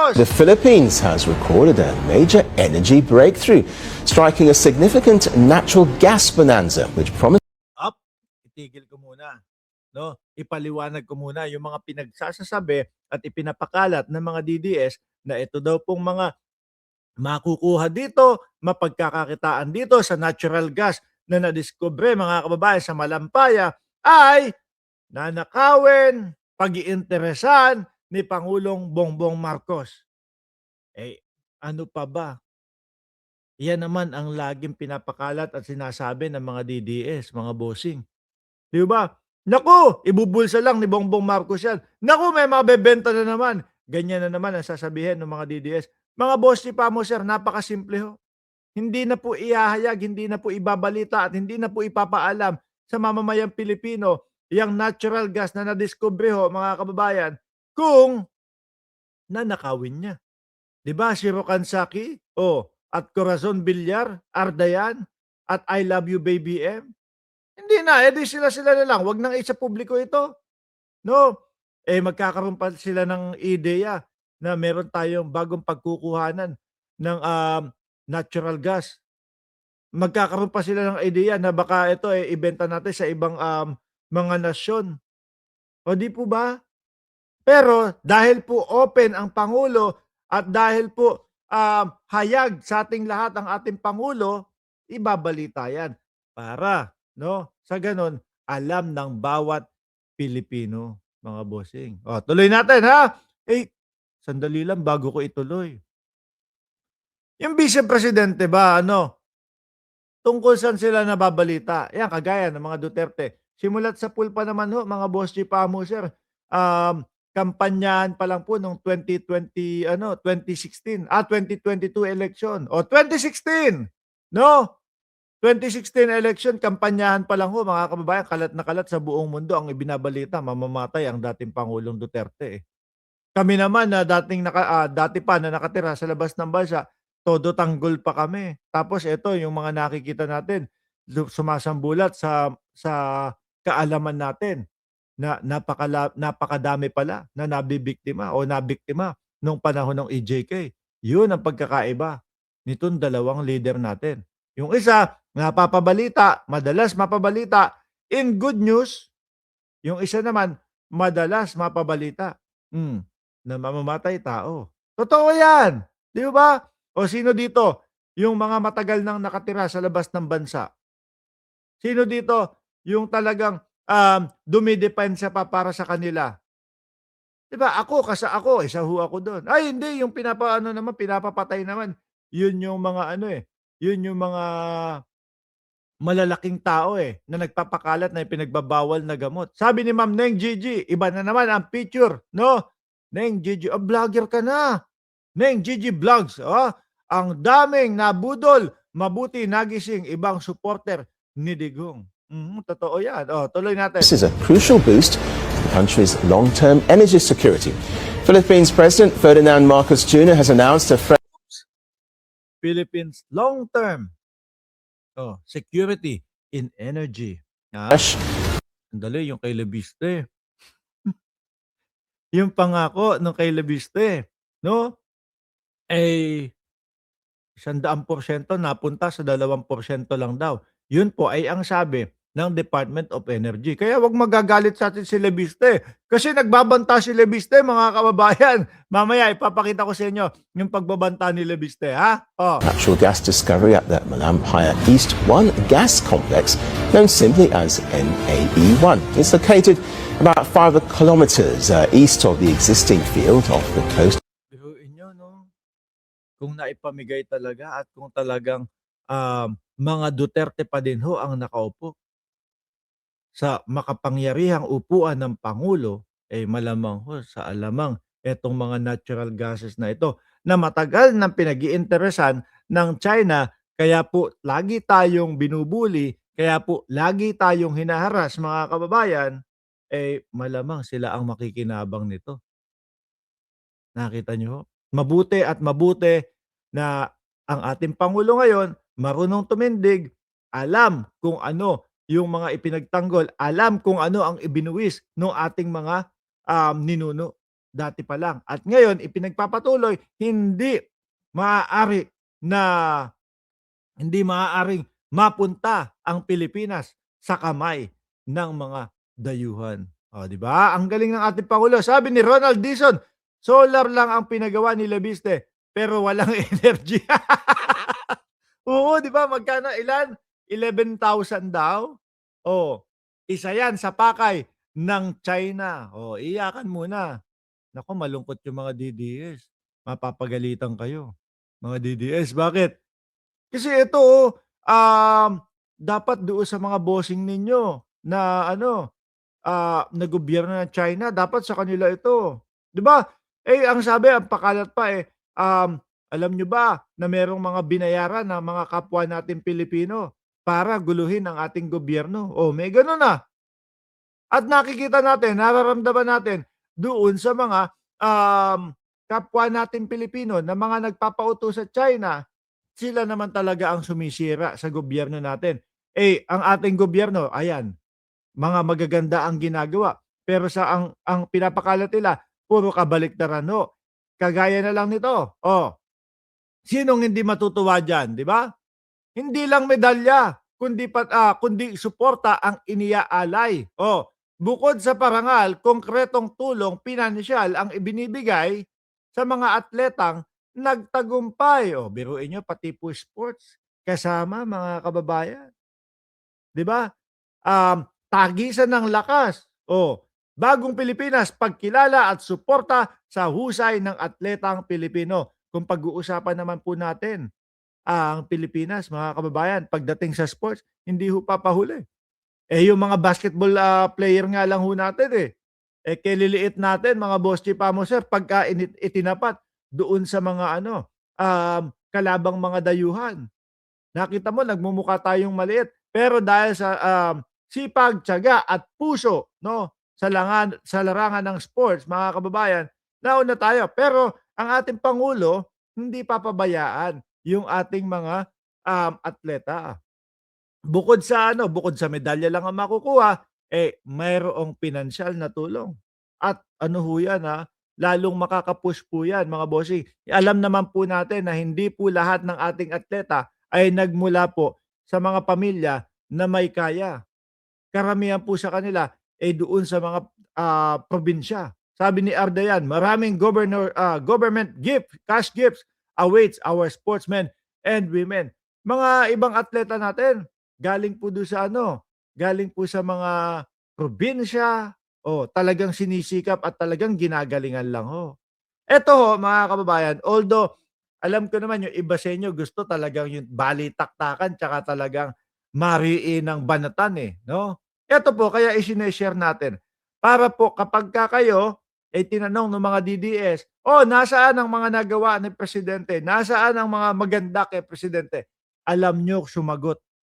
Marcos. The Philippines has recorded a major energy breakthrough, striking a significant natural gas bonanza, which promises Up, itigil ko muna. No? Ipaliwanag ko muna yung mga pinagsasasabi at ipinapakalat ng mga DDS na ito daw pong mga makukuha dito, mapagkakakitaan dito sa natural gas na nadiskubre mga kababayan sa Malampaya ay nanakawin, pag-iinteresan ni Pangulong Bongbong Marcos. Eh, ano pa ba? Yan naman ang laging pinapakalat at sinasabi ng mga DDS, mga bossing. Di ba? Naku, ibubulsa lang ni Bongbong Marcos yan. Naku, may mabebenta na naman. Ganyan na naman ang sasabihin ng mga DDS. Mga boss ni Pamo, sir, napakasimple ho. Hindi na po ihahayag, hindi na po ibabalita at hindi na po ipapaalam sa mamamayang Pilipino yung natural gas na nadiskubre ho, mga kababayan, kung nanakawin niya. Di ba, si Rokansaki, at Corazon Villar, Ardayan, at I Love You Baby M? Hindi na, edi sila-sila na lang, wag nang isa publiko ito. No? Magkakaroon pa sila ng ideya na meron tayong bagong pagkukuhanan ng natural gas. Magkakaroon pa sila ng ideya na baka ito ibenta natin sa ibang mga nasyon. O di po ba? Pero dahil po open ang Pangulo at dahil po hayag sa ating lahat ang ating Pangulo, ibabalita yan para sa ganon alam ng bawat Pilipino, mga bossing. Tuloy natin ha. Sandali lang bago ko ituloy. Yung Vice Presidente ba tungkol saan sila nababalita? Yan kagaya ng mga Duterte. Simulat sa pool pa naman ho, mga boss G Pamo, sir. Kampanyahan pa lang po nung 2020 2016 2022 election. 2016, no? 2016 election, kampanyahan pa lang ho, mga kababayan, kalat na kalat sa buong mundo ang ibinabalita, mamamatay ang dating Pangulong Duterte. Kami naman na dati pa na nakatira sa labas ng bansa, todo tanggol pa kami. Tapos ito yung mga nakikita natin, sumasambulat sa kaalaman natin na napakadami pala na nabibiktima o nabiktima nung panahon ng EJK. Yun ang pagkakaiba nitong dalawang leader natin. Yung isa, madalas mapabalita in good news. Yung isa naman, madalas mapabalita na mamamatay tao. Totoo yan. Di ba? O sino dito? Yung mga matagal nang nakatira sa labas ng bansa. Sino dito? Yung talagang dumidepensa pa para sa kanila. Di ba? Ako, isa ho ako doon. Ay, hindi. Yung pinapapatay naman. Yun yung mga yun yung mga malalaking tao na nagpapakalat na pinagbabawal na gamot. Sabi ni Ma'am Neng Gigi, iba na naman ang picture, no? Neng Gigi, vlogger ka na. Neng Gigi Vlogs, ang daming nabudol, mabuti nagising ibang supporter ni Digong. Totoo yan. Tuloy natin. is a crucial boost to the country's long-term energy security. Philippines President Ferdinand Marcos Jr. has announced a Philippines long-term security in energy. Sandali, yung kay Lebiste. Yung pangako nung kay Lebiste, no? 100% napunta sa 2% lang daw. Yun po ay ang sabi ng Department of Energy. Kaya wag magagalit sa atin si Lebiste. Kasi nagbabanta si Lebiste, mga kababayan. Mamaya ipapakita ko sa inyo yung pagbabanta ni Lebiste, ha? natural gas discovery at the Malampaya East 1 gas complex, known simply as NAE1. It's located about 5 kilometers east of the existing field off the coast. Biruin nyo, no? Kung naipamigay talaga at kung talagang mga Duterte pa din ho ang nakaupo sa makapangyarihang upuan ng Pangulo, malamang ho sa alamang etong mga natural gases na ito na matagal nang pinag-iinteresan ng China, kaya po lagi tayong binubuli, kaya po lagi tayong hinaharas, mga kababayan, malamang sila ang makikinabang nito. Nakita niyo ho? Mabuti at mabuti na ang ating Pangulo ngayon marunong tumindig, alam kung ano yung mga ipinagtanggol, alam kung ano ang ibinuwis ng ating mga ninuno. dati pa lang. At ngayon, ipinagpapatuloy, maaari na hindi maaaring mapunta ang Pilipinas sa kamay ng mga dayuhan. O, di ba? Ang galing ng ating Pangulo. Sabi ni Ronald Dizon, solar lang ang pinagawa ni Labiste, pero walang energy. Oo, di ba? Magkano? Ilan? 11,000 daw? Oh, isa yan sa pakay ng China. Oh, iyakan muna. Naku, malungkot yung mga DDS. Mapapagalitan kayo. Mga DDS, bakit? Kasi ito, dapat doon sa mga bossing ninyo na ano, na gobyerno ng China, dapat sa kanila ito. 'Di ba? Eh, ang sabi, ang pakalat pa eh, alam nyo ba na merong mga binayaran na mga kapwa natin Pilipino para guluhin ang ating gobyerno? Oh, may ganun na. At nakikita natin, nararamdaman natin doon sa mga kapwa natin Pilipino na mga nagpapautos sa China, sila naman talaga ang sumisira sa gobyerno natin. Eh, ang ating gobyerno, ayan, mga magaganda ang ginagawa. Pero ang pinapakalat nila, puro kabaliktaran ho. Kagaya na lang nito. Oh, sinong hindi matutuwa diyan, 'di ba? Hindi lang medalya, kundi suporta ang iniaalay. Oh, bukod sa parangal, konkretong tulong pinansyal ang ibinibigay sa mga atletang nagtagumpay. Oh, biruin niyo pati po sports kasama mga kababayan, 'di ba? Tagisan ng lakas. Oh, bagong Pilipinas, pagkilala at suporta sa husay ng atletang Pilipino. Kung pag-uusapan naman po natin ang Pilipinas, mga kababayan, pagdating sa sports, hindi ho papahuli. Eh, yung mga basketball player nga lang ho natin eh. Eh, kililiit natin, mga boss chief sir, pagka itinapat doon sa mga kalabang mga dayuhan. Nakita mo, nagmumukha tayong maliit. Pero dahil sa sipag, tiyaga at puso, no, sa larangan ng sports, mga kababayan, nauna tayo. Pero ang ating Pangulo, hindi papabayaan yung ating mga atleta. Bukod sa medalya lang ang makukuha, eh mayroong pinansyal na tulong. At ano ho yan lalong makaka-push po yan mga bossing. Alam naman po natin na hindi po lahat ng ating atleta ay nagmula po sa mga pamilya na may kaya. Karamihan po sa kanila ay doon sa mga probinsya. Sabi ni Ardayan, maraming government cash gifts awaits our sportsmen and women. Mga ibang atleta natin, galing po doon sa galing po sa mga probinsya, talagang sinisikap at talagang ginagalingan lang ho. Eto ho, mga kababayan, although alam ko naman yung iba sa inyo gusto talagang yung balitaktakan tsaka talagang mariin ng banatan eh, no? Eto po, kaya isine-share natin. Para po kapagka kayo ay tinanong ng mga DDS, nasaan ang mga nagawa ni Presidente? Nasaan ang mga maganda kay Presidente? Alam nyo sumagot